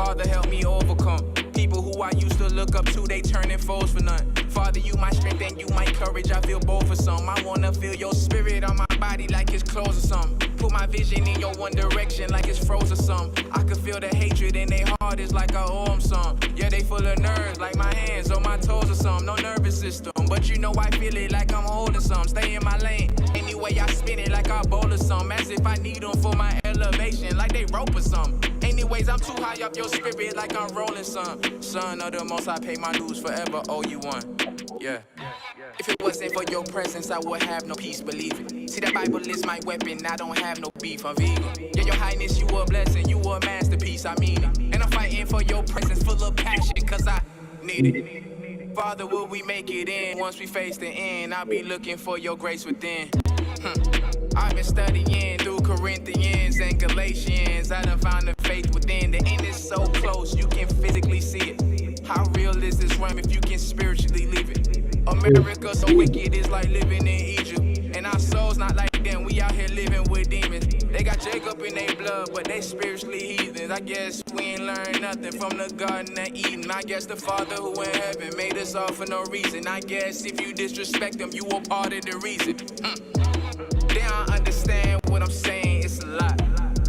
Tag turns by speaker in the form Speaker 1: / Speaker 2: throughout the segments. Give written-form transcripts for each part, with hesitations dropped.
Speaker 1: Father, help me overcome. People who I used to look up to, they turning foes for none. Father, you my strength and you my courage. I feel bold for some. I wanna feel your spirit on my body like it's clothes or something. Put my vision in your one direction like it's froze or something. I can feel the hatred in their heart, it's like I owe them some. Yeah, they full of nerves like my hands or my toes or something. No nervous system, but you know I feel it like I'm holding some. Stay in my lane. Anyway, I spin it like I bowl or something. As if I need them for my elevation, like they rope or something. Anyways, I'm too high up your spirit like I'm rolling some. Son of the most, I pay my dues forever, owe you one. Yeah. If it wasn't for your presence, I would have no peace, believe it. See, that Bible is my weapon, I don't have no beef, I'm vegan. Yeah, your highness, you a blessing, you a masterpiece, I mean it. And I'm fighting for your presence, full of passion, cause I need it. Father, will we make it in? Once we face the end, I'll be looking for your grace within. I've been studying through Corinthians and Galatians. I done found the faith within. The end is so close, you can physically see it. How real is this realm if you can spiritually live it? America so wicked, it's like living in Egypt. And our souls not like them, we out here living with demons. They got Jacob in their blood, but they spiritually heathens. I guess we ain't learned nothing from the Garden of Eden. I guess the Father who in heaven made us all for no reason. I guess if you disrespect them, you a part of the reason. They don't understand what I'm saying, it's a lot.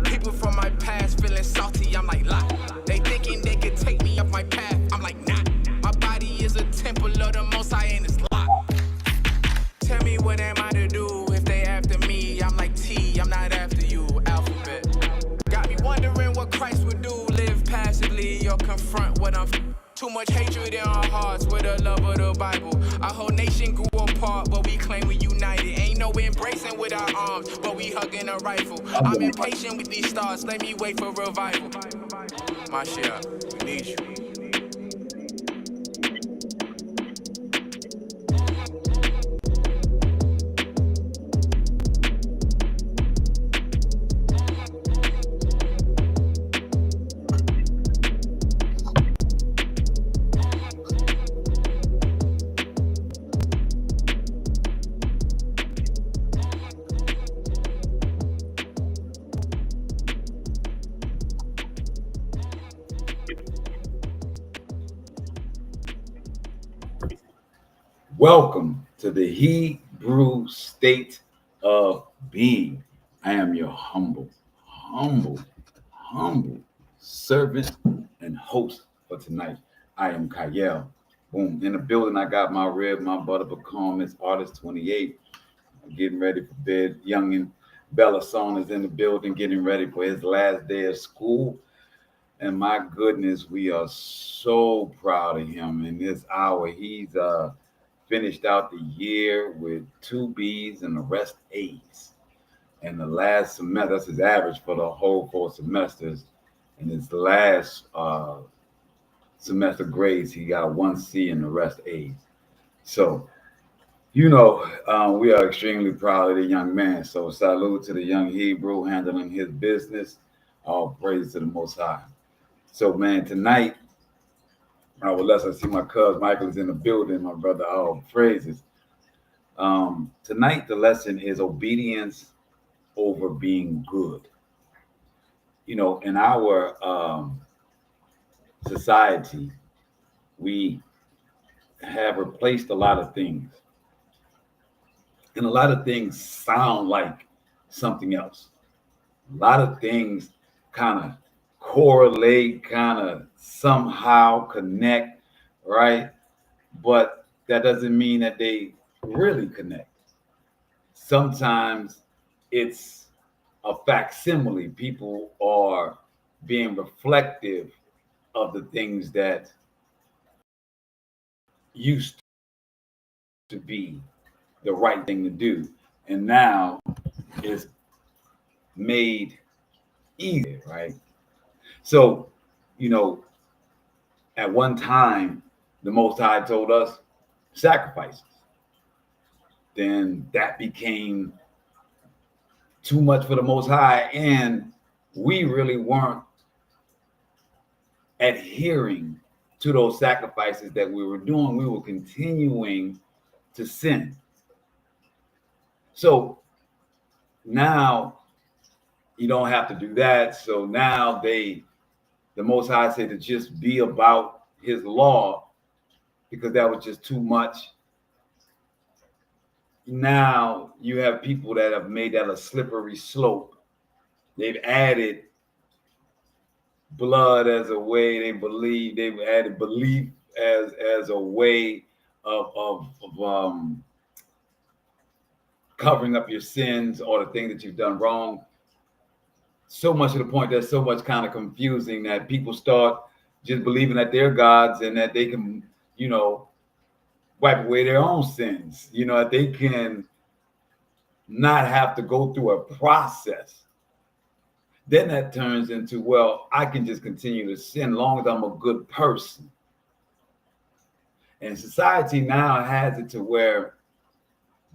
Speaker 1: People from my past feeling salty, I'm like, lot. They thinking they could take me off my path, I'm like, nah. My body is a temple of the Most High and it's locked. Tell me what am I to do if they after me? I'm like T, I'm not after you, alphabet. Got me wondering what Christ would do, live passively or confront what I'm. Too much hatred in our hearts with the love of the Bible. Our whole nation grew apart, but we claim we united. Ain't no embracing with our arms, but we hugging a rifle. I'm impatient with these stars, let me wait for revival. My share, we need you.
Speaker 2: Welcome to the Hebrew state of being. I am your humble servant and host for tonight. I am Kyle. Boom. In the building, I got my rib, my butter pecan, Miss Artist 28. I'm getting ready for bed. Youngin' Bella Son is in the building, getting ready for his last day of school. And my goodness, we are so proud of him in this hour. He's finished out the year with 2 B's and the rest A's. And the last semester, that's his average for the whole 4 semesters. And his last semester grades, he got 1 C and the rest A's. So, we are extremely proud of the young man. So salute to the young Hebrew handling his business. All praise to the Most High. So, man, tonight, unless I see my cousin Michael is in the building, my brother, all praises. Tonight, the lesson is obedience over being good. In our society, we have replaced a lot of things. And a lot of things sound like something else. A lot of things kind of correlate, kind of somehow connect, right? But that doesn't mean that they really connect. Sometimes it's a facsimile. People are being reflective of the things that used to be the right thing to do, and now is made easier, right? So, at one time, the Most High told us sacrifices. Then that became too much for the Most High, and we really weren't adhering to those sacrifices that we were doing. We were continuing to sin. So now you don't have to do that. So now they the Most High said to just be about his law because that was just too much. Now you have people that have made that a slippery slope. They've added blood as a way they've added belief as a way of covering up your sins or the thing that you've done wrong. So much to the point that's so much kind of confusing that people start just believing that they're gods and that they can, wipe away their own sins, that they can not have to go through a process. Then that turns into, well, I can just continue to sin as long as I'm a good person. And society now has it to where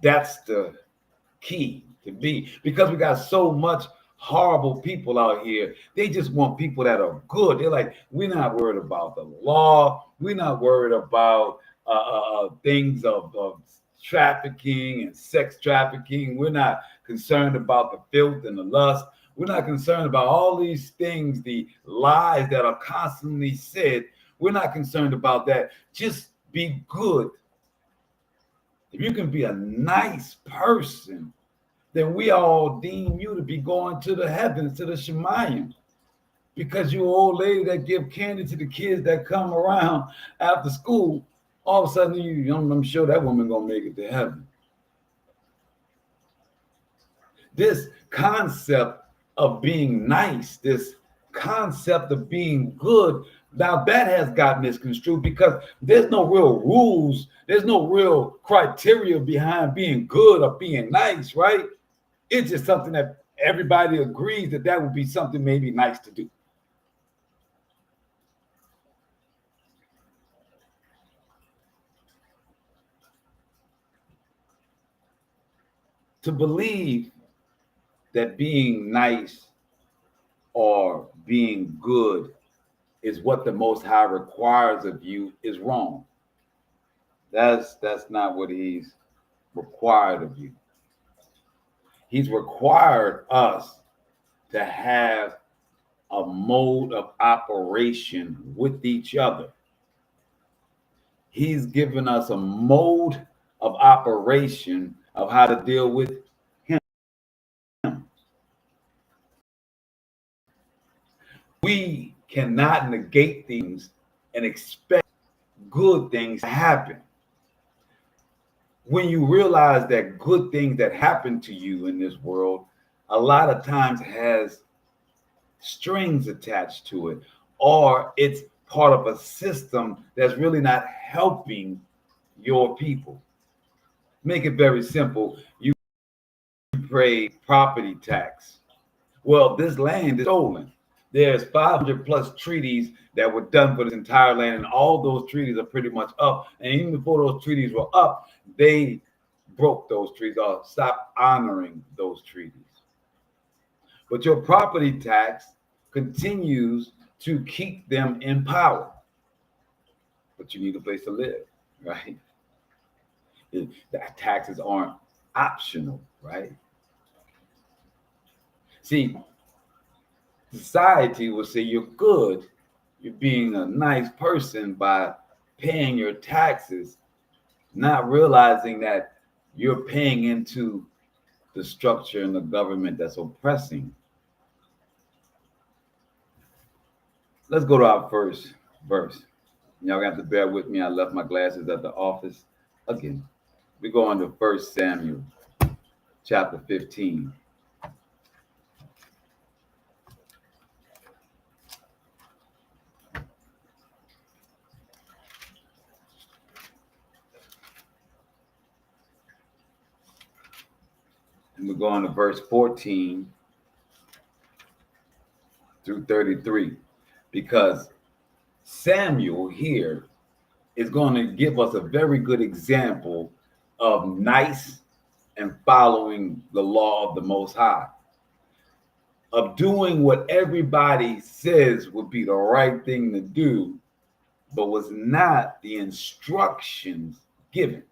Speaker 2: that's the key to be, because we got so much horrible people out here. They just want people that are good. They're like, we're not worried about the law. We're not worried about things of trafficking and sex trafficking. We're not concerned about the filth and the lust. We're not concerned about all these things, the lies that are constantly said. We're not concerned about that. Just be good. If you can be a nice person, then we all deem you to be going to the heavens, to the Shemayim, because you're an old lady that give candy to the kids that come around after school. All of a sudden, I'm sure that woman gonna make it to heaven. This concept of being nice, this concept of being good, now that has got misconstrued because there's no real rules, there's no real criteria behind being good or being nice, right? It's just something that everybody agrees that would be something maybe nice to do. To believe that being nice or being good is what the Most High requires of you is wrong. That's not what he's required of you. He's required us to have a mode of operation with each other. He's given us a mode of operation of how to deal with him. We cannot negate things and expect good things to happen. When you realize that good things that happen to you in this world, a lot of times has strings attached to it, or it's part of a system that's really not helping your people. Make it very simple. You pay property tax. Well, this land is stolen. There's 500 plus treaties that were done for this entire land, and all those treaties are pretty much up. And even before those treaties were up, they broke those treaties or stopped honoring those treaties. But your property tax continues to keep them in power. But you need a place to live, right? The taxes aren't optional, right? See, society will say you're good, you're being a nice person by paying your taxes, not realizing that you're paying into the structure and the government that's oppressing. Let's go to our first verse. Y'all have to bear with me. I left my glasses at the office again. We go on to 1 Samuel chapter 15. And we're going to verse 14 through 33, because Samuel here is going to give us a very good example of nice and following the law of the Most High, of doing what everybody says would be the right thing to do, but was not the instructions given.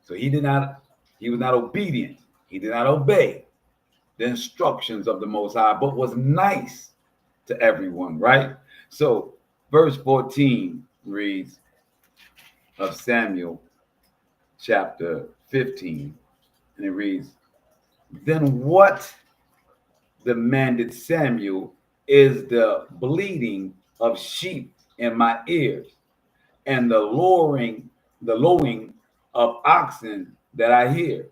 Speaker 2: So he was not obedient. He did not obey the instructions of the Most High, but was nice to everyone, right? So verse 14 reads of Samuel chapter 15, and it reads, then what demanded Samuel is the bleating of sheep in my ears, and the lowing of oxen that I hear.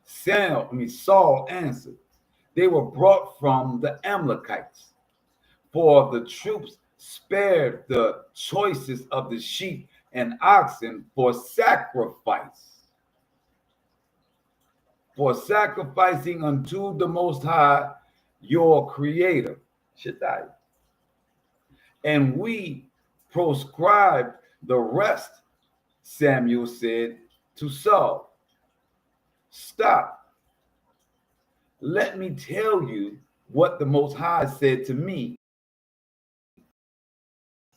Speaker 2: Saul answered, they were brought from the Amalekites, for the troops spared the choicest of the sheep and oxen for sacrificing unto the Most High, your Creator, Shaddai. And we proscribed the rest, Samuel said to Saul. Stop. Let me tell you what the Most High said to me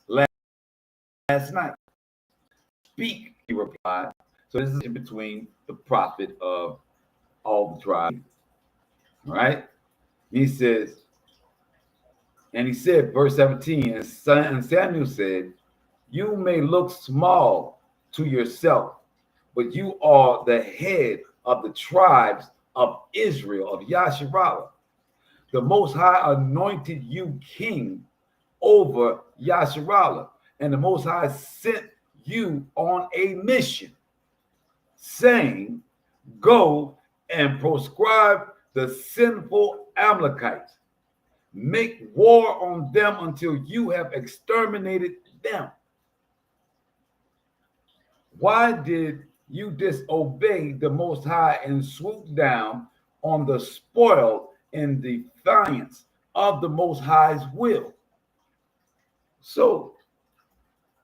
Speaker 2: last night. Speak, he replied. So this is in between the prophet of all the tribes. All right. He says, and he said, verse 17, and Samuel said, you may look small to yourself, but you are the head of the tribes of Israel, of Yasharallah. The Most High anointed you king over Yasharallah, and the Most High sent you on a mission, saying, go and proscribe the sinful Amalekites. Make war on them until you have exterminated them. Why did you disobey the Most High and swoop down on the spoil in defiance of the Most High's will? So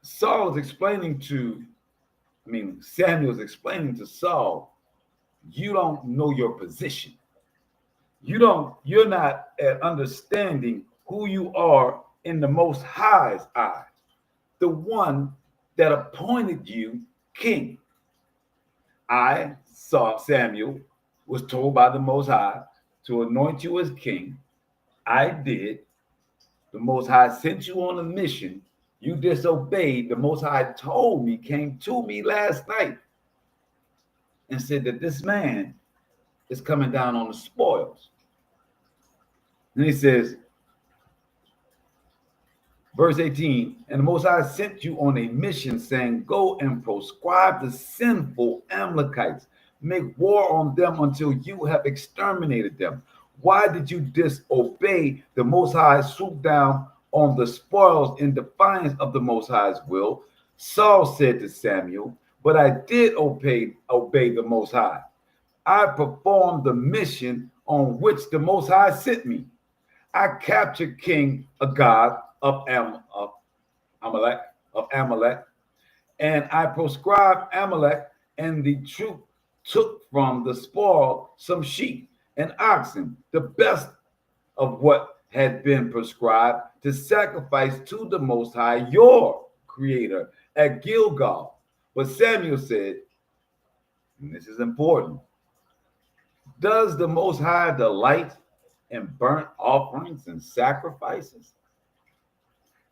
Speaker 2: Samuel's explaining to Saul, you don't know your position. You're not understanding who you are in the Most High's eye, the one that appointed you king. Samuel was told by the Most High to anoint you as king. I did. The Most High sent you on a mission. You disobeyed. The Most High came to me last night and said that this man is coming down on the spoils. And he says, verse 18, and the Most High sent you on a mission, saying, go and proscribe the sinful Amalekites. Make war on them until you have exterminated them. Why did you disobey the Most High, swoop down on the spoils in defiance of the Most High's will? Saul said to Samuel, but I did obey the Most High. I performed the mission on which the Most High sent me. I captured King Agag of Amalek, and I proscribed Amalek, and the troop took from the spoil some sheep and oxen, the best of what had been prescribed, to sacrifice to the Most High, your Creator, at Gilgal. But Samuel said, and this is important, does the Most High delight in burnt offerings and sacrifices,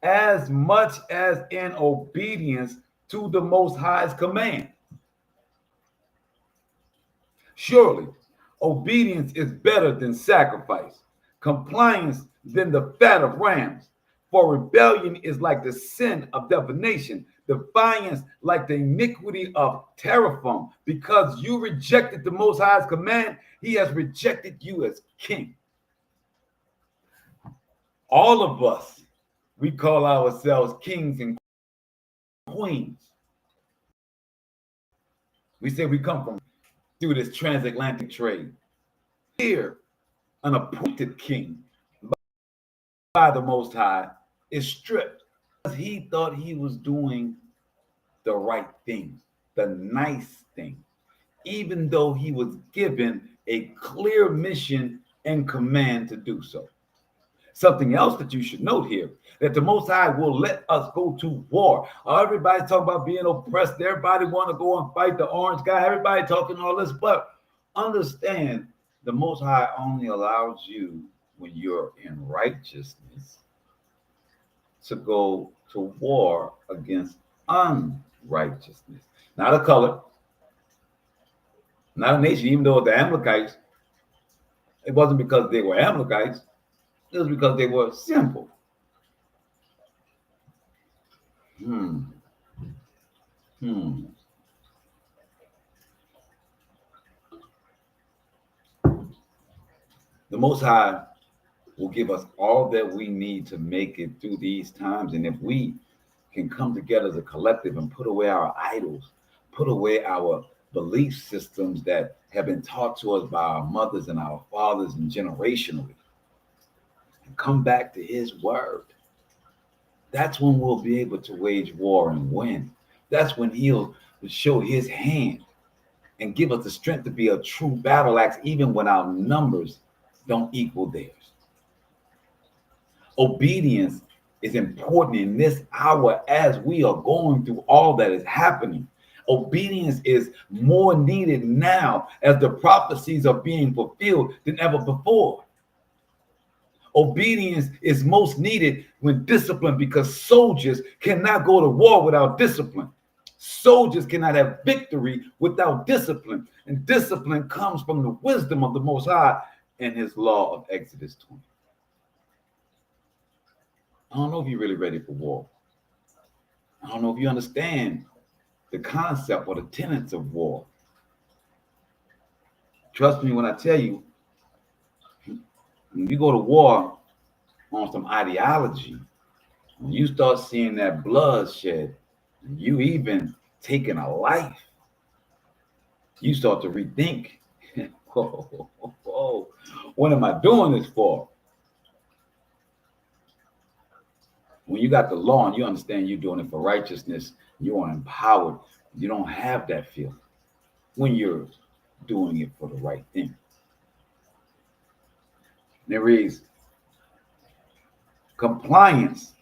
Speaker 2: as much as in obedience to the Most High's command? Surely, obedience is better than sacrifice, compliance than the fat of rams. For rebellion is like the sin of divination, defiance like the iniquity of teraphim. Because you rejected the Most High's command, he has rejected you as king. All of us, we call ourselves kings and queens. We say we come from through this transatlantic trade. Here, an appointed king by the Most High is stripped because he thought he was doing the right thing, the nice thing, even though he was given a clear mission and command to do so. Something else that you should note here, that the Most High will let us go to war. Everybody's talking about being oppressed. Everybody want to go and fight the orange guy. Everybody talking all this, but understand the Most High only allows you when you're in righteousness to go to war against unrighteousness. Not a color, not a nation, even though the Amalekites, it wasn't because they were Amalekites, it was because they were simple. The Most High will give us all that we need to make it through these times. And if we can come together as a collective and put away our idols, put away our belief systems that have been taught to us by our mothers and our fathers and generationally, and come back to his word, that's when we'll be able to wage war and win. That's when he'll show his hand and give us the strength to be a true battle axe, even when our numbers don't equal theirs. Obedience is important in this hour as we are going through all that is happening. Obedience is more needed now as the prophecies are being fulfilled than ever before. Obedience is most needed when discipline, because soldiers cannot go to war without discipline. Soldiers cannot have victory without discipline. And discipline comes from the wisdom of the Most High and his law of Exodus 20. I don't know if you're really ready for war. I don't know if you understand the concept or the tenets of war. Trust me when I tell you, when you go to war on some ideology, when you start seeing that bloodshed, and you even taking a life, you start to rethink, what am I doing this for? When you got the law and you understand you're doing it for righteousness, you are empowered. You don't have that feeling when you're doing it for the right thing. And it reads, compliance.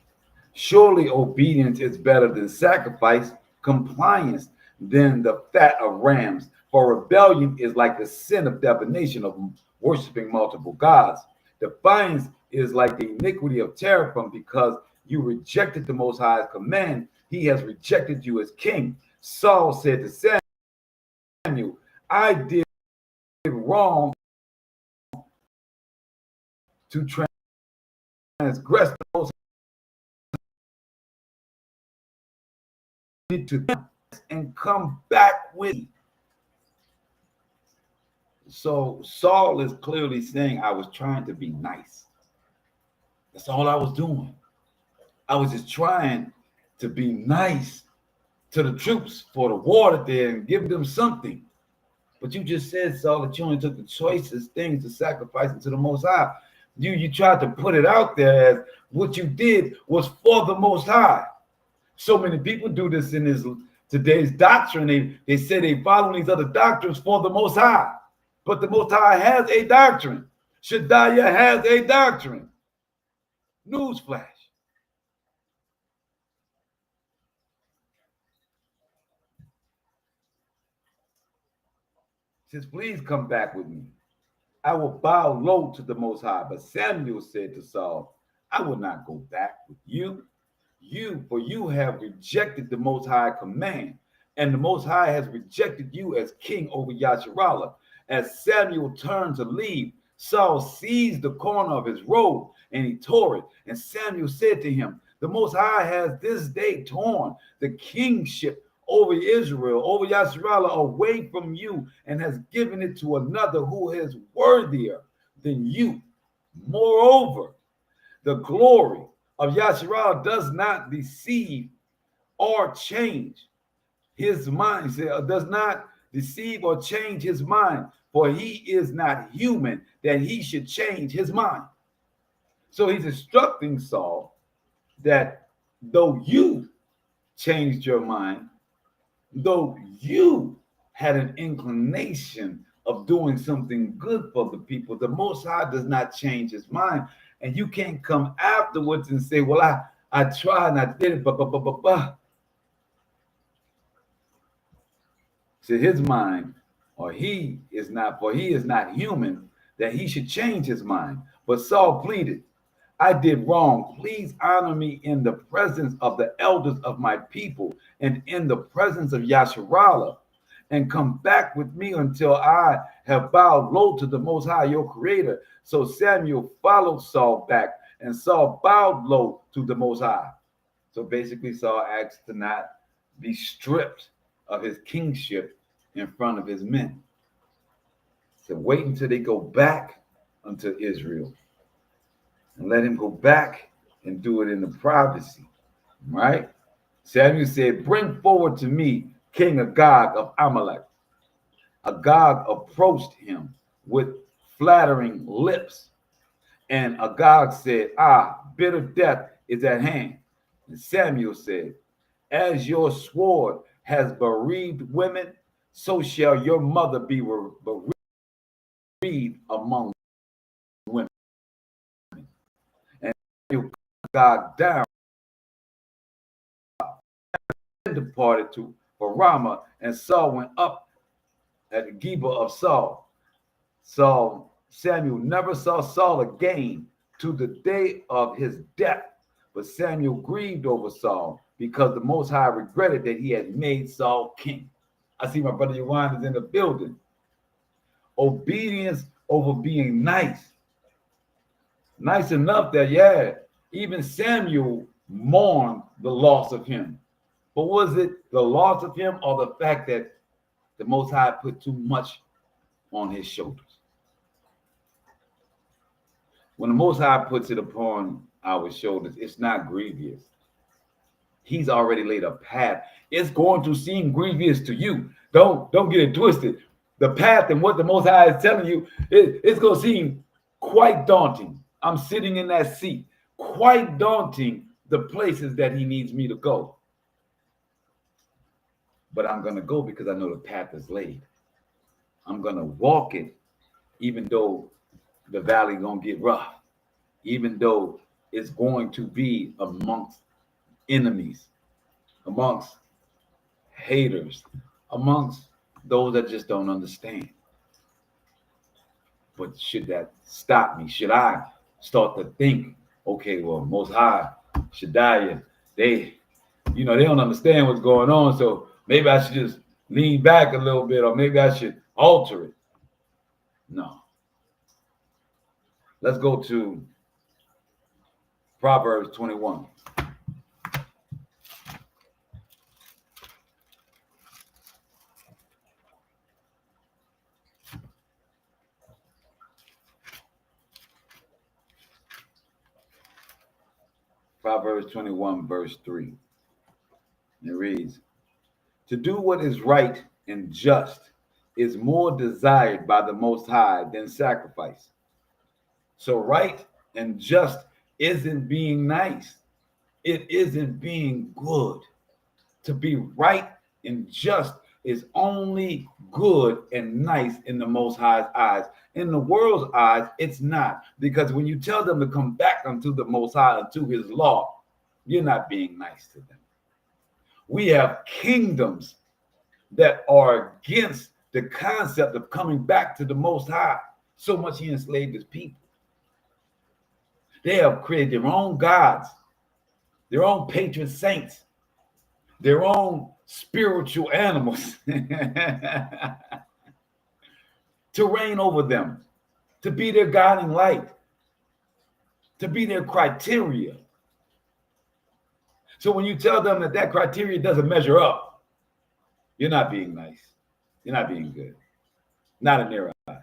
Speaker 2: Surely obedience is better than sacrifice, compliance than the fat of rams. For rebellion is like the sin of divination, of worshiping multiple gods. Defiance is like the iniquity of teraphim, because you rejected the Most High's command. He has rejected you as king. Saul said to Samuel, I did wrong to transgress the Most High to them and come back with me. So Saul is clearly saying, I was trying to be nice. That's all I was doing. I was just trying to be nice to the troops for the war that they're and give them something. But you just said, Saul, that you only took the choicest things to sacrifice to the Most High. You tried to put it out there as what you did was for the Most High. So many people do this in today's doctrine. They say they follow these other doctrines for the Most High. But the Most High has a doctrine. Shadiah has a doctrine. Newsflash. Says, please come back with me. I will bow low to the Most High. But Samuel said to Saul, I will not go back with you. For you have rejected the Most High command, and the Most High has rejected you as king over Yasharallah. As Samuel turned to leave, Saul seized the corner of his robe and he tore it. And Samuel said to him, the Most High has this day torn the kingship over Israel, over Yasharallah, away from you, and has given it to another who is worthier than you. Moreover, the glory of Yasharallah does not deceive or change his mind. He does not deceive or change his mind, for he is not human that he should change his mind. So he's instructing Saul that though you changed your mind, though you had an inclination of doing something good for the people, the Most High does not change his mind. And you can't come afterwards and say, well, I tried and I did it, but. So his mind, or he is not human, that he should change his mind. But Saul pleaded, I did wrong. Please honor me in the presence of the elders of my people and in the presence of Yasharallah, and come back with me until I have bowed low to the Most High, your Creator. So Samuel followed Saul back, and Saul bowed low to the Most High. So basically, Saul asked to not be stripped of his kingship in front of his men. So wait until they go back unto Israel, and let him go back and do it in the privacy, right? Samuel said, bring forward to me King Agag of Amalek. Agag approached him with flattering lips. And Agag said, bitter death is at hand. And Samuel said, as your sword has bereaved women, so shall your mother be bereaved among women. And Samuel got down and departed for Ramah, and Saul went up at the Geba of Saul. Samuel never saw Saul again to the day of his death, but Samuel grieved over Saul because the Most High regretted that he had made Saul king. I see my brother Yawan is in the building. Obedience over being nice. Nice enough that, even Samuel mourned the loss of him. But was it the loss of him or the fact that the Most High put too much on his shoulders? When the Most High puts it upon our shoulders, it's not grievous. He's already laid a path. It's going to seem grievous to you. Don't get it twisted. The path and what the Most High is telling you, it's going to seem quite daunting. I'm sitting in that seat. Quite daunting, the places that he needs me to go. But I'm going to go because I know the path is laid. I'm going to walk it, even though the valley going to get rough, even though it's going to be amongst enemies, amongst haters, amongst those that just don't understand. But should that stop me? Should I start to think, okay, well, Most High, Shaddai, they don't understand what's going on, so maybe I should just lean back a little bit, or maybe I should alter it. No. Let's go to Proverbs 21. Proverbs 21, verse 3. It reads, to do what is right and just is more desired by the Most High than sacrifice. So right and just isn't being nice. It isn't being good. To be right and just is only good and nice in the Most High's eyes. In the world's eyes, it's not. Because when you tell them to come back unto the Most High, unto his law, you're not being nice to them. We have kingdoms that are against the concept of coming back to the Most High. So much he enslaved his people. They have created their own gods, their own patron saints, their own spiritual animals to reign over them, to be their guiding light, to be their criteria. So when you tell them that criteria doesn't measure up, you're not being nice. You're not being good. Not in their eyes.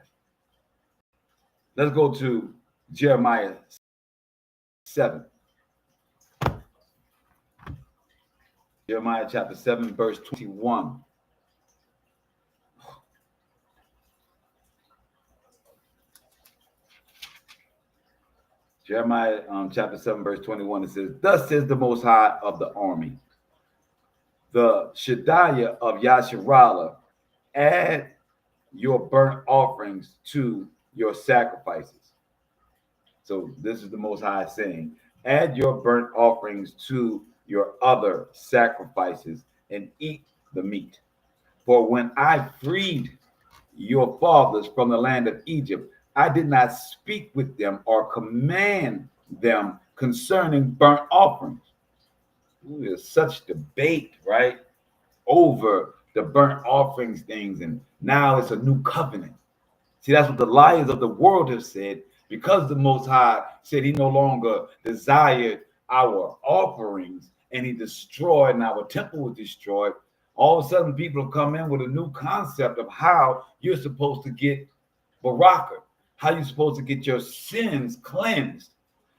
Speaker 2: Let's go to Jeremiah 7. Jeremiah chapter 7, verse 21. Jeremiah chapter 7, verse 21, it says, thus says the Most High of the army, the Shaddai of Yasharallah, add your burnt offerings to your sacrifices. So this is the Most High saying, add your burnt offerings to your other sacrifices and eat the meat. For when I freed your fathers from the land of Egypt, I did not speak with them or command them concerning burnt offerings. Ooh, there's such debate, right, over the burnt offerings things, and now it's a new covenant. See, that's what the liars of the world have said, because the Most High said he no longer desired our offerings and he destroyed, and our temple was destroyed. All of a sudden, people have come in with a new concept of how you're supposed to get Baraka, how you're supposed to get your sins cleansed.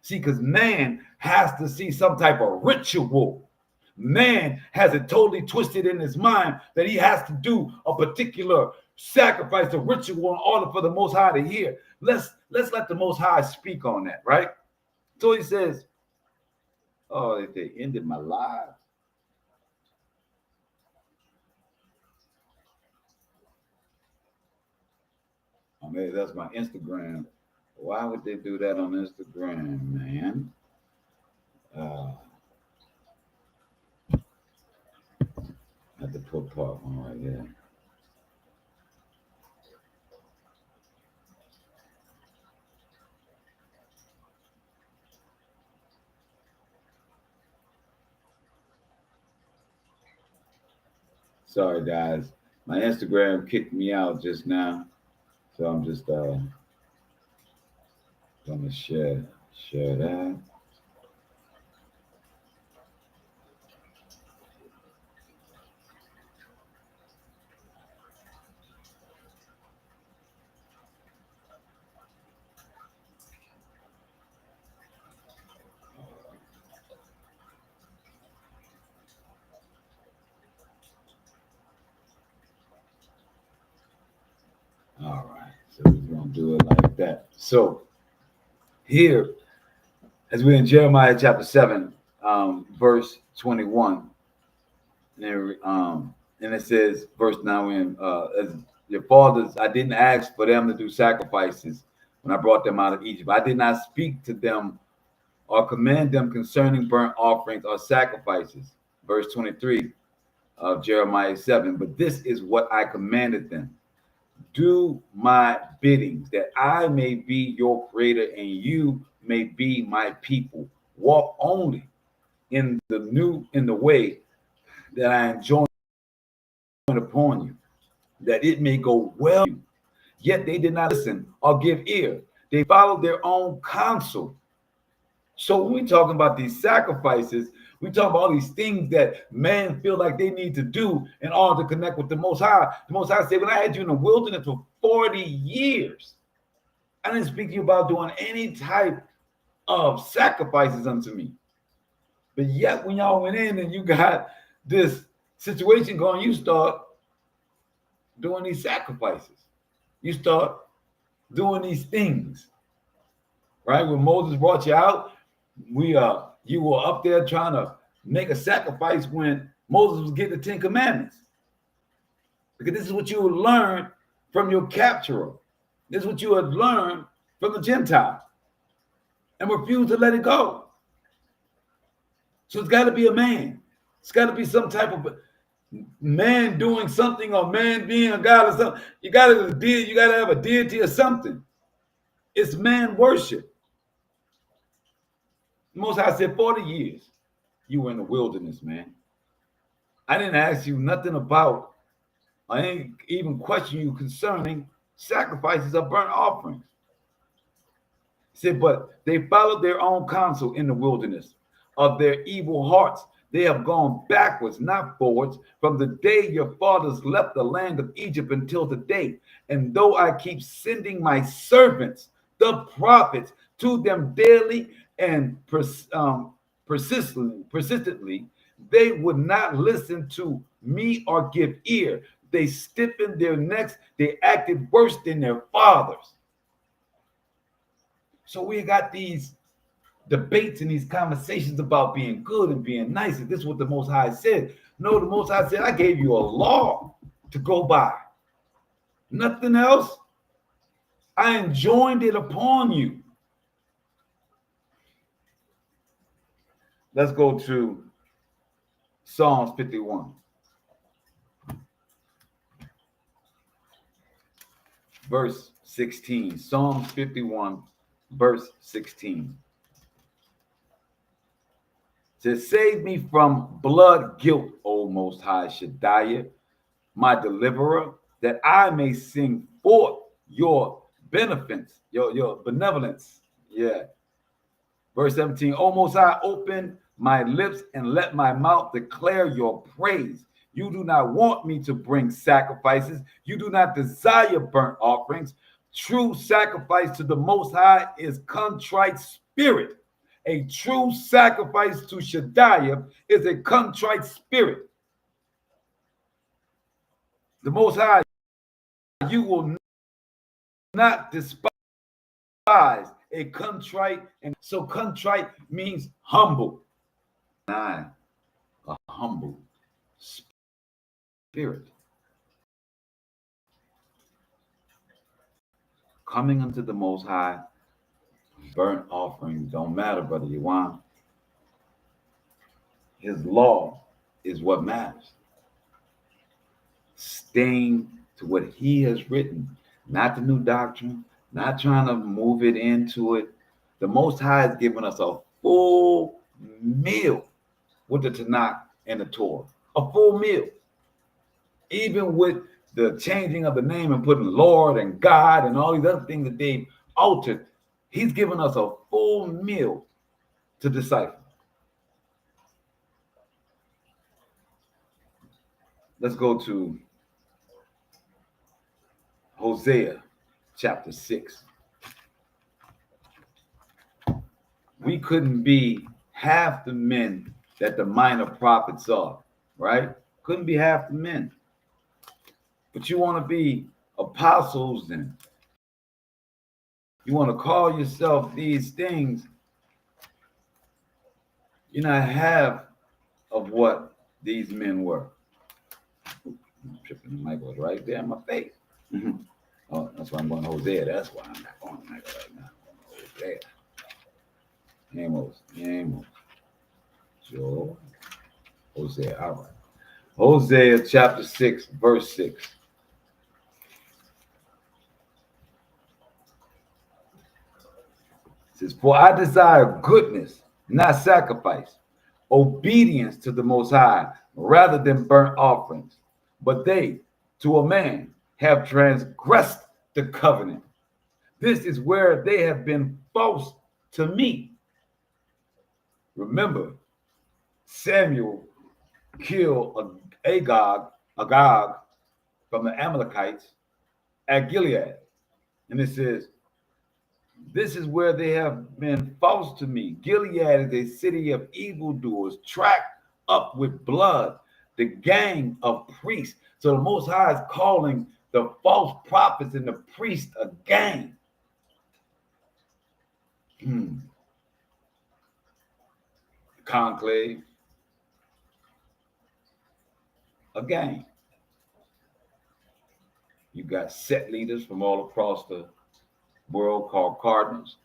Speaker 2: See, because man has to see some type of ritual. Man has it totally twisted in his mind that he has to do a particular sacrifice, a ritual, in order for the Most High to hear. Let's let the Most High speak on that, right? So he says, oh, they ended my life. Oh, maybe that's my Instagram. Why would they do that on Instagram, man? I have to put part one right here. Sorry, guys. My Instagram kicked me out just now. So I'm just gonna share that. All right, so we're gonna do it like that. So here, as we're in Jeremiah chapter 7, verse 21, and it says, verse 9, as your fathers, I didn't ask for them to do sacrifices when I brought them out of Egypt. I did not speak to them or command them concerning burnt offerings or sacrifices. Verse 23 of Jeremiah 7, but this is what I commanded them. Do my biddings, that I may be your creator and you may be my people. Walk only in the way that I enjoin upon you, that it may go well. Yet they did not listen or give ear. They followed their own counsel. So when we're talking about these sacrifices, we talk about all these things that man feel like they need to do in order to connect with the Most High. The Most High said, when I had you in the wilderness for 40 years, I didn't speak to you about doing any type of sacrifices unto me. But yet when y'all went in and you got this situation going, you start doing these sacrifices. You start doing these things. Right? When Moses brought you out, you were up there trying to make a sacrifice when Moses was getting the 10 Commandments. Because this is what you would learn from your capturer. This is what you had learned from the Gentile and refused to let it go. So it's got to be a man. It's got to be some type of man doing something, or man being a god or something. You got to have a deity or something. It's man worship. The Most High said 40 years you were in the wilderness, man. I didn't ask you nothing about, I didn't even question you concerning sacrifices of burnt offerings. He said, but they followed their own counsel in the wilderness of their evil hearts. They have gone backwards, not forwards, from the day your fathers left the land of Egypt until today. And though I keep sending my servants, the prophets, to them daily and persistently, they would not listen to me or give ear. They stiffened their necks. They acted worse than their fathers. So we got these debates and these conversations about being good and being nice. And this is what the Most High said. No, the Most High said, I gave you a law to go by. Nothing else. I enjoined it upon you. Let's go to Psalms 51. Verse 16. Psalms 51, verse 16. To save me from blood guilt, O Most High Shaddai, my deliverer, that I may sing forth your beneficence, your benevolence. Yeah. Verse 17, O Most High, open my lips and let my mouth declare your praise. You do not want me to bring sacrifices. You do not desire burnt offerings. True sacrifice to the Most High is contrite spirit. A true sacrifice to Shaddai is a contrite spirit. The Most High, you will not despise a contrite, and so contrite means humble. A humble spirit. Coming unto the Most High, burnt offering don't matter, Brother Yuan. His law is what matters. Staying to what he has written, not the new doctrine, not trying to move it into it. The Most High has given us a full meal with the Tanakh and the Torah. A full meal. Even with the changing of the name and putting Lord and God and all these other things that they've altered, he's given us a full meal to decipher. Let's go to Hosea chapter 6. We couldn't be half the men that the minor prophets are, right? Couldn't be half the men. But you want to be apostles and you want to call yourself these things. You're not half of what these men were. I'm tripping, the mic was right there in my face. Oh, that's why I'm going to Hosea. That's why I'm not going to Michael right now. I'm going to Hosea. Amos. Joel. Hosea. All right. Hosea chapter 6, verse 6. It says, for I desire goodness, not sacrifice, obedience to the Most High, rather than burnt offerings. But they, to a man, have transgressed the covenant. This is where they have been false to me. Remember, Samuel killed Agag from the Amalekites at Gilead. And it says, this is where they have been false to me. Gilead is a city of evildoers, tracked up with blood, the gang of priests. So the Most High is calling the false prophets and the priests a gang. Conclave, a gang. You got set leaders from all across the world called cardinals.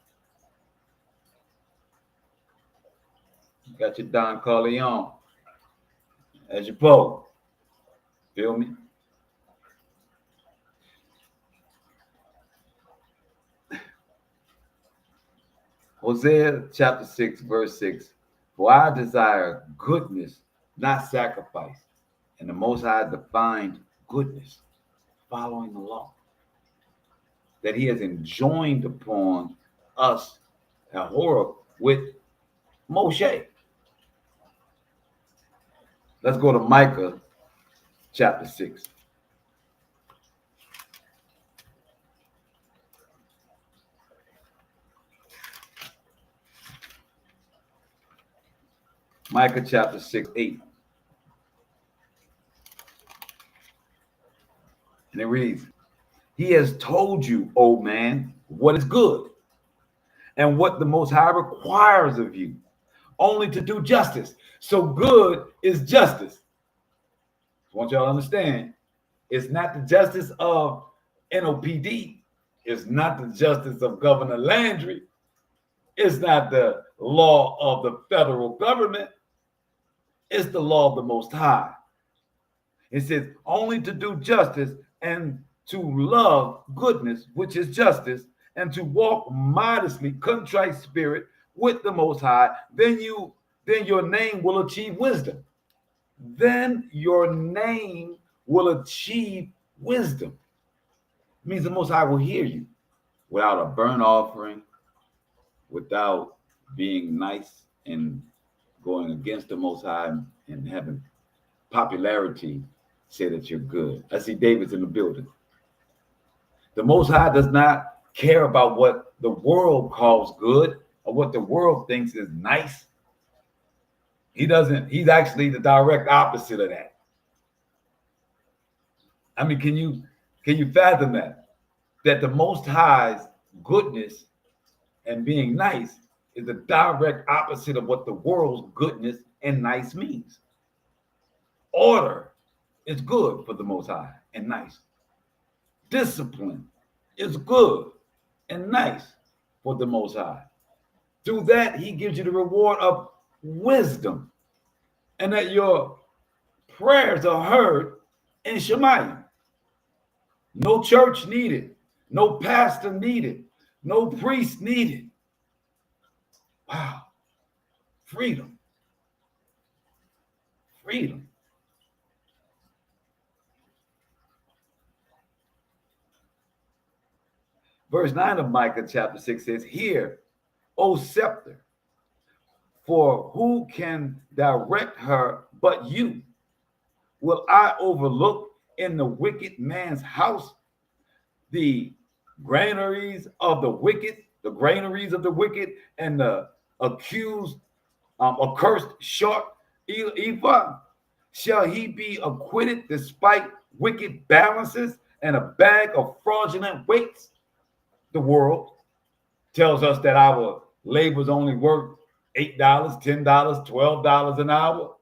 Speaker 2: You got your Don Corleone as your pope. Feel me? Hosea chapter 6, verse 6. For I desire goodness, not sacrifice. And the Most High defined goodness, following the law, that he has enjoined upon us at Horeb with Moshe. Let's go to Micah chapter 6. Micah chapter 6, 8. And it reads, he has told you, O man, what is good and what the Most High requires of you, only to do justice. So good is justice. I want y'all to understand, it's not the justice of NOPD. It's not the justice of Governor Landry. It's not the law of the federal government. It's the law of the Most High. It says only to do justice and to love goodness, which is justice, and to walk modestly, contrite spirit with the Most High. Then then your name will achieve wisdom. Then your name will achieve wisdom. It means the Most High will hear you without a burnt offering, without being nice and going against the Most High and having popularity say that you're good. I see David's in the building. The Most High does not care about what the world calls good or what the world thinks is nice. He doesn't. He's actually the direct opposite of that. I mean, can you fathom that? That the Most High's goodness and being nice is the direct opposite of what the world's goodness and nice means. Order is good for the Most High and nice. Discipline is good and nice for the Most High. Through that, he gives you the reward of wisdom, and that your prayers are heard in Shemayim. No church needed, no pastor needed, no priest needed. Wow. Freedom. Freedom. Verse 9 of Micah chapter 6 says, "Hear, O scepter, for who can direct her but you? Will I overlook in the wicked man's house the granaries of the wicked, and the accused, accursed short ephah? Shall he be acquitted despite wicked balances and a bag of fraudulent weights?" The world tells us that our labor is only worth $8, $10, $12 an hour.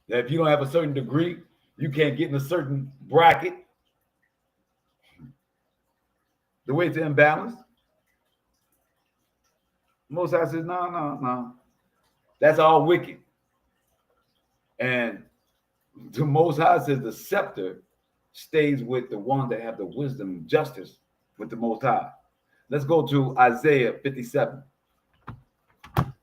Speaker 2: That if you don't have a certain degree, you can't get in a certain bracket. The way it's imbalanced. Most High says, no. That's all wicked. And the Most High says the scepter stays with the ones that have the wisdom and justice with the Most High. Let's go to Isaiah 57. I'm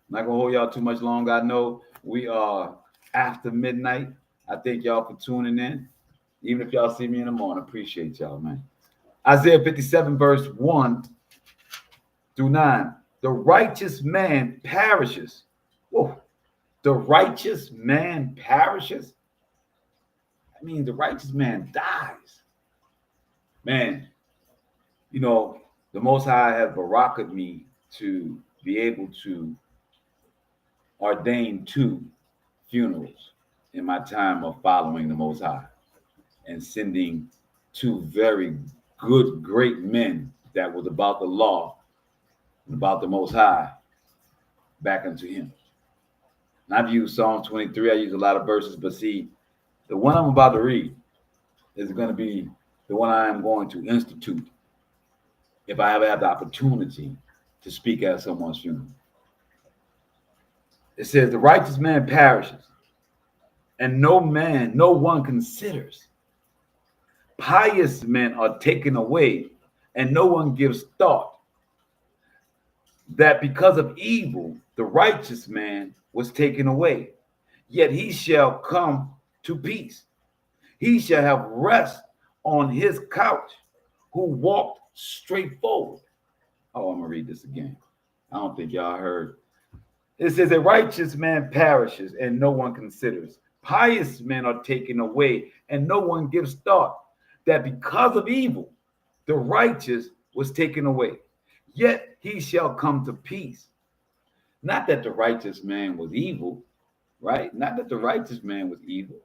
Speaker 2: not going to hold y'all too much longer. I know we are after midnight. I thank y'all for tuning in. Even if y'all see me in the morning, appreciate y'all, man. Isaiah 57, verse 1 through 9. The righteous man perishes. Whoa. The righteous man perishes? I mean, the righteous man dies. Man, you know, the Most High has baraked me to be able to ordain 2 funerals in my time of following the Most High and sending 2 very good, great men that was about the law and about the Most High back unto him. And I've used Psalm 23. I use a lot of verses, but see, the one I'm about to read is going to be the one I am going to institute if I ever have the opportunity to speak at someone's funeral. It says, the righteous man perishes, and no one considers. Pious men are taken away, and no one gives thought that because of evil, the righteous man was taken away. Yet he shall come to peace. He shall have rest on his couch, who walked straight forward. Oh, I'm going to read this again. I don't think y'all heard. It says, a righteous man perishes and no one considers. Pious men are taken away and no one gives thought that because of evil, the righteous was taken away. Yet he shall come to peace. Not that the righteous man was evil, right? Not that the righteous man was evil,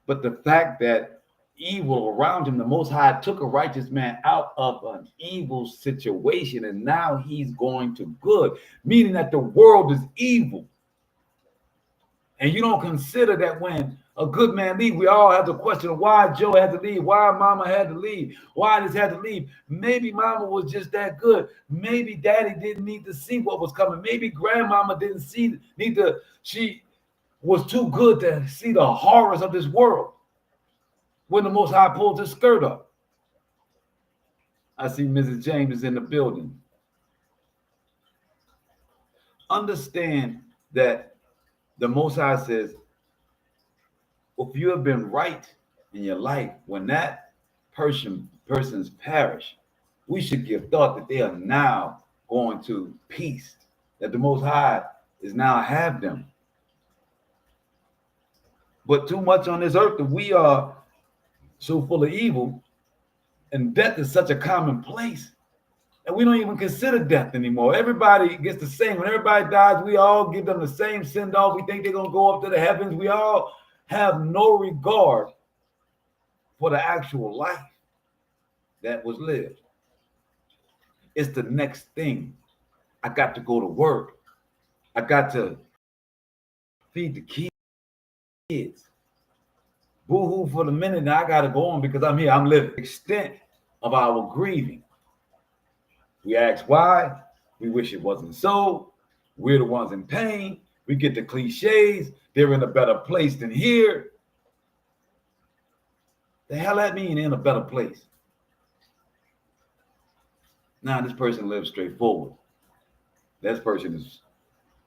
Speaker 2: but the fact that evil around him, the Most High took a righteous man out of an evil situation, and now he's going to good, meaning that the world is evil. And you don't consider that when a good man leaves, we all have to question why Joe had to leave, why Mama had to leave, why this had to leave. Maybe Mama was just that good. Maybe Daddy didn't need to see what was coming. Maybe Grandmama didn't she was too good to see the horrors of this world when the Most High pulled his skirt up. I see Mrs. James is in the building. Understand that the Most High says, if you have been right in your life, when that person's perish, we should give thought that they are now going to peace, that the Most High is now have them. But too much on this earth that we are so full of evil, and death is such a common place. And we don't even consider death anymore. Everybody gets the same. When everybody dies, we all give them the same send off. We think they're going to go up to the heavens. We all have no regard for the actual life that was lived. It's the next thing. I got to go to work. I got to feed the kids. Boo-hoo for the minute. Now I got to go on because I'm here. I'm living. Extent of our grieving. We ask why. We wish it wasn't so. We're the ones in pain. We get the cliches. They're in a better place than here. The hell that mean in a better place? Now this person lives straightforward. This person is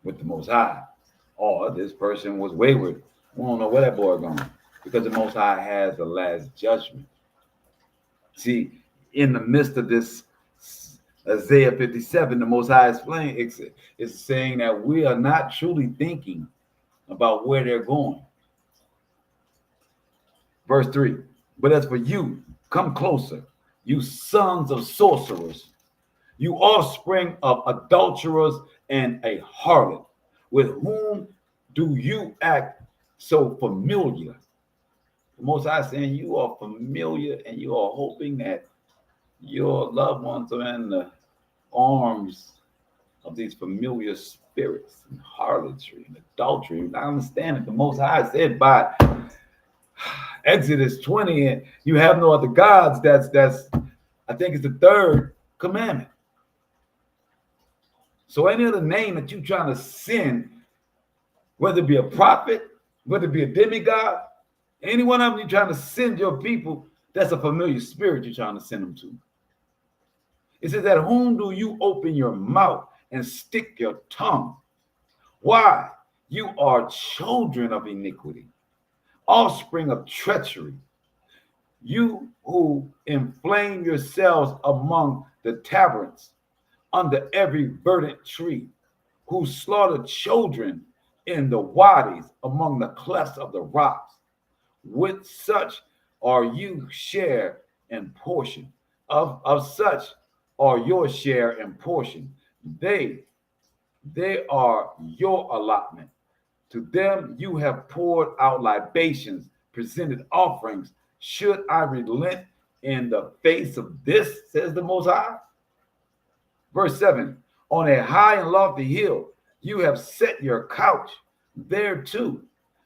Speaker 2: with the Most High. Or this person was wayward. We don't know where that boy going. Because the Most High has the last judgment. See, in the midst of this Isaiah 57, the Most High is saying that we are not truly thinking about where they're going. Verse 3, but as for you, come closer, you sons of sorcerers, you offspring of adulterers and a harlot, with whom do you act so familiar? The Most High saying you are familiar and you are hoping that your loved ones are in the arms of these familiar spirits and harlotry and adultery. I understand that the Most High said by Exodus 20, and you have no other gods. That's I think it's the third commandment. So any other name that you're trying to send, whether it be a prophet, whether it be a demigod, any one of them you're trying to send your people, that's a familiar spirit you're trying to send them to. It says, at whom do you open your mouth and stick your tongue? Why? You are children of iniquity, offspring of treachery. You who inflame yourselves among the taverns, under every verdant tree, who slaughter children in the wadis, among the clefts of the rocks. With such are you share and portion. Of such are your share and portion. They are your allotment. To them you have poured out libations, presented offerings. Should I relent in the face of this, says the Most High? Verse 7, on a high and lofty hill you have set your couch. There too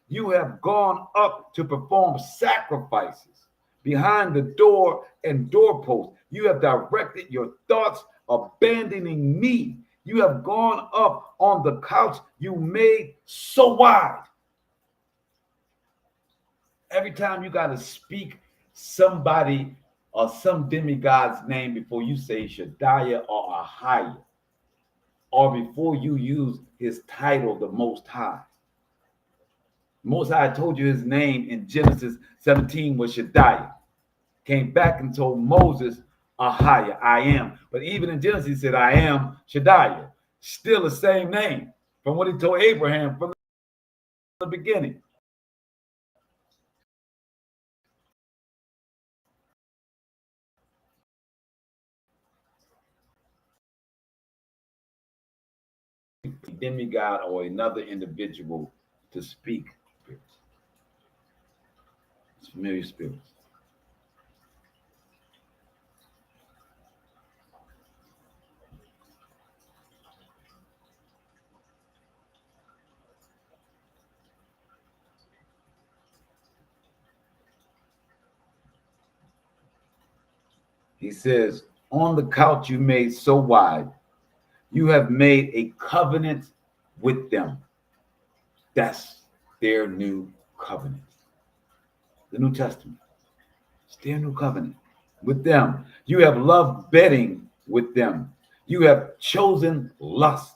Speaker 2: you have gone up to perform sacrifices. Behind the door and doorpost you have directed your thoughts, abandoning me. You have gone up on the couch you made so wide. Every time you got to speak somebody or some demigod's name before you say Shaddai or Ahia, or before you use his title, the Most High. Most High told you his name in Genesis 17 was Shaddai. Came back and told Moses, Ahia, I am. But even in Genesis, he said, I am Shaddai. Still the same name from what he told Abraham from the beginning. Demigod or another individual to speak spirits. It's familiar spirits. He says, on the couch you made so wide, you have made a covenant with them. That's their new covenant. The New Testament. It's their new covenant. with them. You have loved betting with them. You have chosen lust.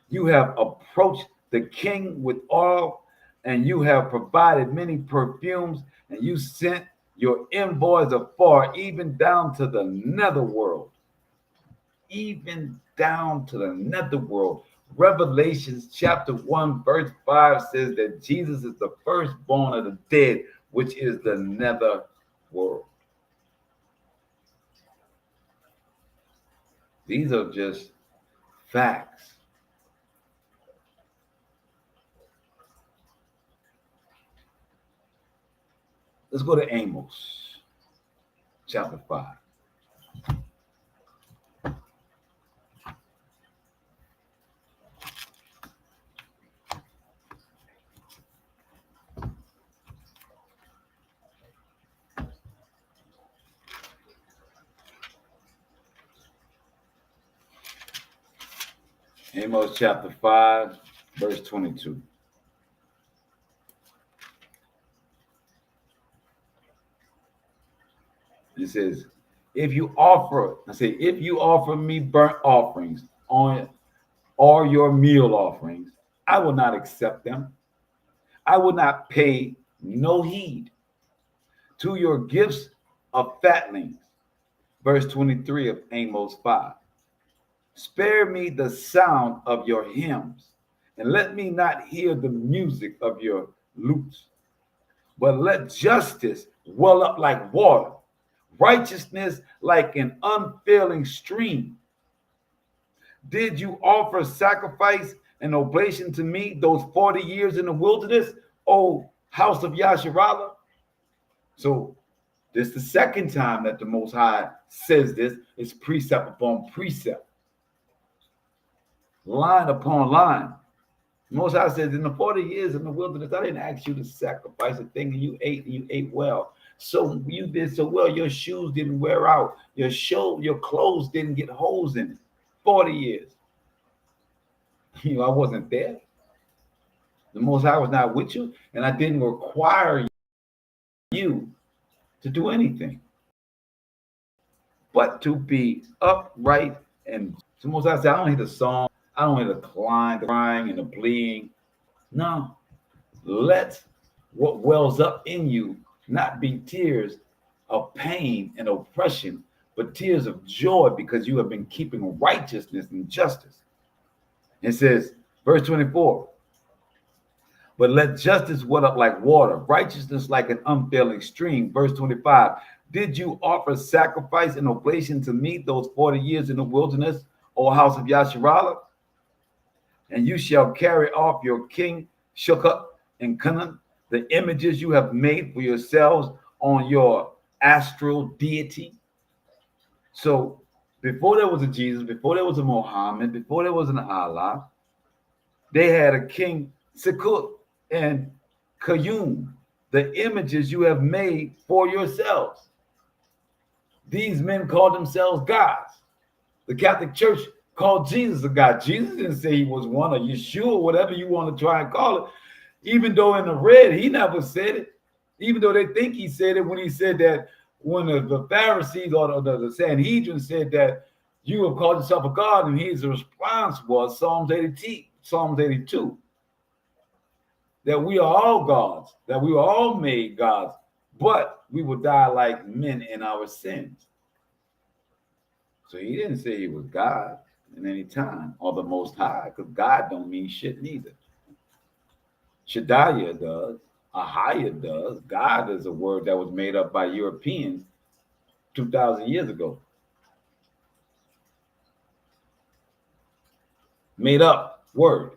Speaker 2: You have approached the king with oil, and you have provided many perfumes, and you sent your envoys afar, even down to the netherworld. Even down to the netherworld. Revelations chapter 1, verse 5 says that Jesus is the firstborn of the dead, which is the nether world. These are just facts. Let's go to Amos chapter 5. Amos chapter 5, verse 22. It says, if you offer me burnt offerings on or your meal offerings, I will not accept them. I will not pay no heed to your gifts of fatlings. Verse 23 of Amos 5. Spare me the sound of your hymns, and let me not hear the music of your lutes. But let justice well up like water, righteousness like an unfailing stream. Did you offer sacrifice and oblation to me those 40 years in the wilderness, O house of Yasharallah? So this is the second time that the Most High says this. It's precept upon precept, line upon line. The Most High says, in the 40 years in the wilderness, I didn't ask you to sacrifice a thing, and you ate well. So you did so well, your shoes didn't wear out. Your clothes didn't get holes in it. 40 years. I wasn't there. The Most High was not with you, and I didn't require you to do anything but to be upright. And the Most High said, I don't hear the song, I don't hear the crying and the pleading. No, let what wells up in you not be tears of pain and oppression, but tears of joy, because you have been keeping righteousness and justice. It says, verse 24, but let justice well up like water, righteousness like an unfailing stream. Verse 25, did you offer sacrifice and oblation to me those 40 years in the wilderness, O house of Yasharallah? And you shall carry off your king Shukka and Canaan, the images you have made for yourselves on your astral deity. So before there was a Jesus, before there was a Muhammad, before there was an Allah, they had a king Sekut and Kayum, the images you have made for yourselves. These men called themselves gods. The Catholic Church called Jesus a God. Jesus didn't say he was one, or Yeshua, whatever you want to try and call it. Even though in the red, he never said it. Even though they think he said it when he said that, when the Pharisees or the Sanhedrin said that you have called yourself a God, and his response was Psalms 82, that we are all gods, that we were all made gods, but we will die like men in our sins. So he didn't say he was God in any time, or the Most High, because God don't mean shit neither. Shaddai does, Ahaya does. God is a word that was made up by Europeans 2,000 years ago. Made up word.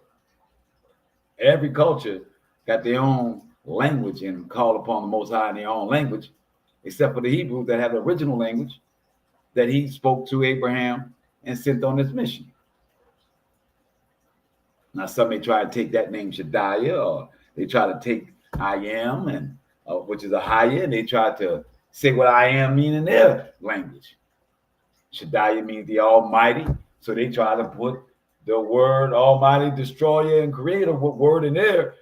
Speaker 2: Every culture got their own language and call upon the Most High in their own language, except for the Hebrews that have the original language that he spoke to Abraham and sent on his mission. Now, some may try to take that name Shaddai, or they try to take I am, and which is a higher, and they try to say what I am mean in their language. Shaddai means the Almighty, so they try to put the word Almighty, Destroyer, and Creator word in their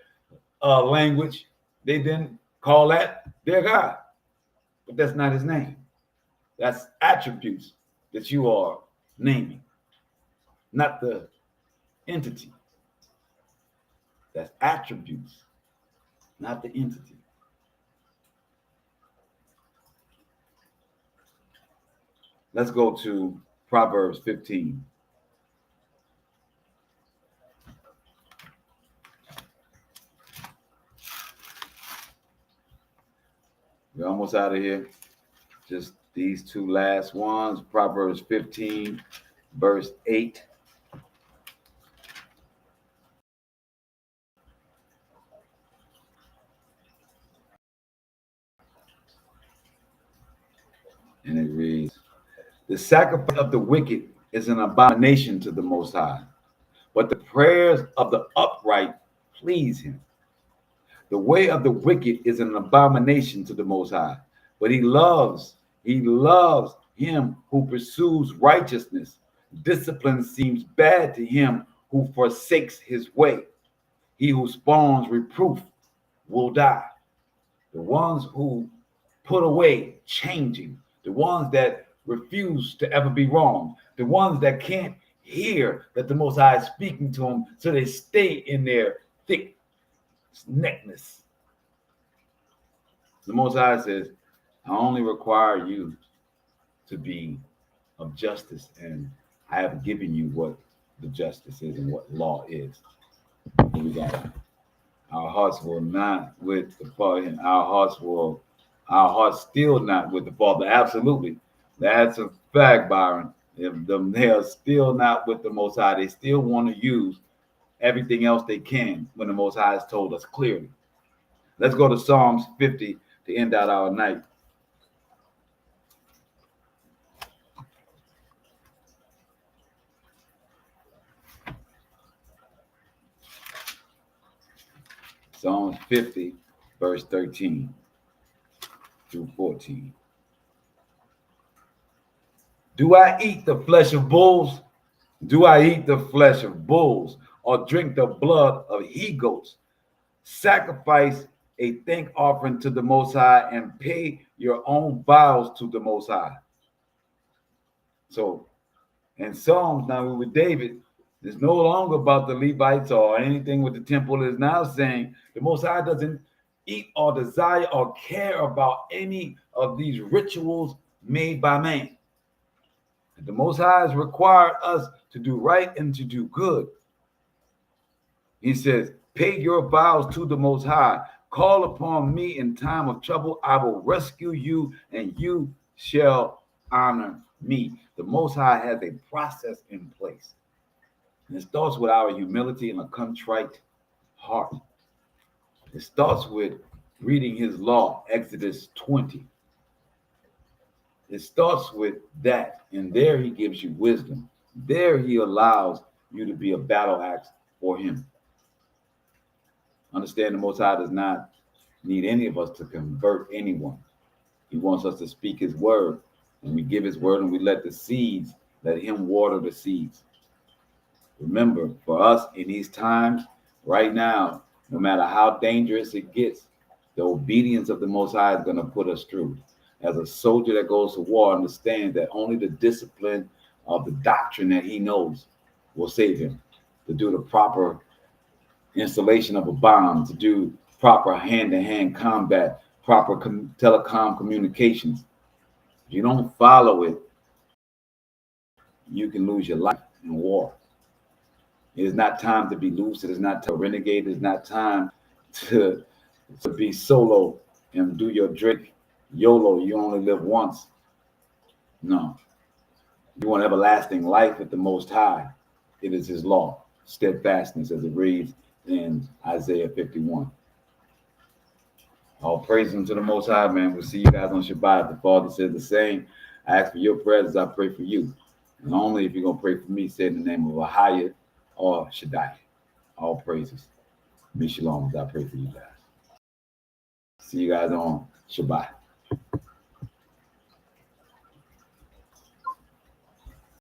Speaker 2: language. They then call that their God, but that's not his name. That's attributes that you are naming, not the entity. That's attributes, not the entity. Let's go to Proverbs 15. We're almost out of here. Just these two last ones. Proverbs 15, verse 8. And it reads, the sacrifice of the wicked is an abomination to the Most High, but the prayers of the upright please him. The way of the wicked is an abomination to the Most High, but he loves him who pursues righteousness. Discipline seems bad to him who forsakes his way. He who spawns reproof will die. The ones who put away changing, the ones that refuse to ever be wrong, the ones that can't hear that the Most High is speaking to them, so they stay in their thick neckness. The Most High says, I only require you to be of justice, and I have given you what the justice is and what law is. We got our hearts will not with the Father, and our hearts still not with the Father. Absolutely. That's a fact, Byron. If they are still not with the Most High, they still want to use everything else they can when the Most High has told us clearly. Let's go to Psalms 50 to end out our night. Psalms 50, verse 13 through 14. Do I eat the flesh of bulls? Do I eat the flesh of bulls or drink the blood of he-goats? Sacrifice a thank offering to the Most High and pay your own vows to the Most High. So in Psalms, now with David, it's no longer about the Levites or anything with the temple. It is now saying the Most High doesn't eat or desire or care about any of these rituals made by man. The Most High has required us to do right and to do good. He says, pay your vows to the Most High. Call upon me in time of trouble. I will rescue you, and you shall honor me. The Most High has a process in place. And it starts with our humility and a contrite heart. It starts with reading his law, Exodus 20. It starts with that, and there he gives you wisdom. There he allows you to be a battle axe for him. Understand the Most High does not need any of us to convert anyone. He wants us to speak his word, and we give his word and we let him water the seeds. Remember, for us in these times, right now, no matter how dangerous it gets, the obedience of the Most High is going to put us through. As a soldier that goes to war, understand that only the discipline of the doctrine that he knows will save him. To do the proper installation of a bomb, to do proper hand-to-hand combat, proper telecom communications. If you don't follow it, you can lose your life in war. It is not time to be loose. It is not to renegade. It is not time to be solo and do your drink. YOLO, you only live once. No. You want everlasting life with the Most High. It is his law, steadfastness, as it reads in Isaiah 51. All praise to the Most High, man. We'll see you guys on Shabbat. The Father said the same. I ask for your prayers as I pray for you. And only if you're going to pray for me, say in the name of Ahaya or Shaddai. All praises. Me shalom as I pray for you guys. See you guys on Shabbat.